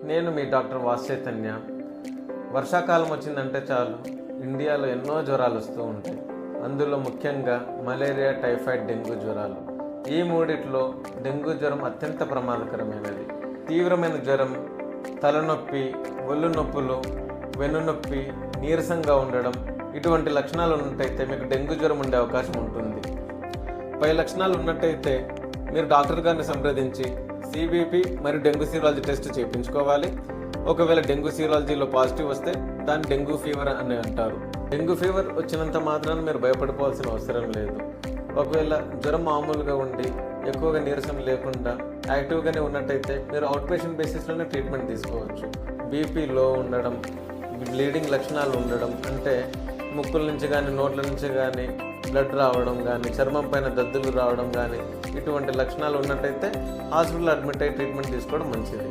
నేను మీ డాక్టర్ వాసు చైతన్య. వర్షాకాలం వచ్చిందంటే చాలు ఇండియాలో ఎన్నో జ్వరాలు వస్తూ ఉంటాయి. అందులో ముఖ్యంగా మలేరియా, టైఫాయిడ్, డెంగ్యూ జ్వరాలు. ఈ మూడిట్లో డెంగ్యూ జ్వరం అత్యంత ప్రమాదకరమైనది. తీవ్రమైన జ్వరం, తలనొప్పి, ఒళ్ళు నొప్పులు, వెన్నునొప్పి, నీరసంగా ఉండడం ఇటువంటి లక్షణాలు ఉన్నట్టయితే మీకు డెంగ్యూ జ్వరం ఉండే అవకాశం ఉంటుంది. పై లక్షణాలు ఉన్నట్టయితే మీరు డాక్టర్ గారిని సంప్రదించి సిబిపి మరియు డెంగ్యూ సీరాలజీ టెస్ట్ చేయించుకోవాలి. ఒకవేళ డెంగ్యూ సీరాలజీలో పాజిటివ్ వస్తే దాన్ని డెంగ్యూ ఫీవర్ అని అంటారు. డెంగ్యూ ఫీవర్ వచ్చినంత మాత్రాన మీరు భయపడిపోవాల్సిన అవసరం లేదు. ఒకవేళ జ్వరం మామూలుగా ఉండి ఎక్కువగా నీరసం లేకుండా యాక్టివ్గానే ఉన్నట్టయితే మీరు అవుట్ పేషెంట్ బేసిస్లోనే ట్రీట్మెంట్ తీసుకోవచ్చు. బీపీ లో ఉండడం, బ్లీడింగ్ లక్షణాలు ఉండడం అంటే ముక్కుల నుంచి కానీ నోట్ల నుంచి కానీ బ్లడ్ రావడం కానీ చర్మం పైన దద్దులు రావడం కానీ ఇటువంటి లక్షణాలు ఉన్నట్టయితే హాస్పిటల్ అడ్మిట్ అయ్యి ట్రీట్మెంట్ తీసుకోవడం మంచిది.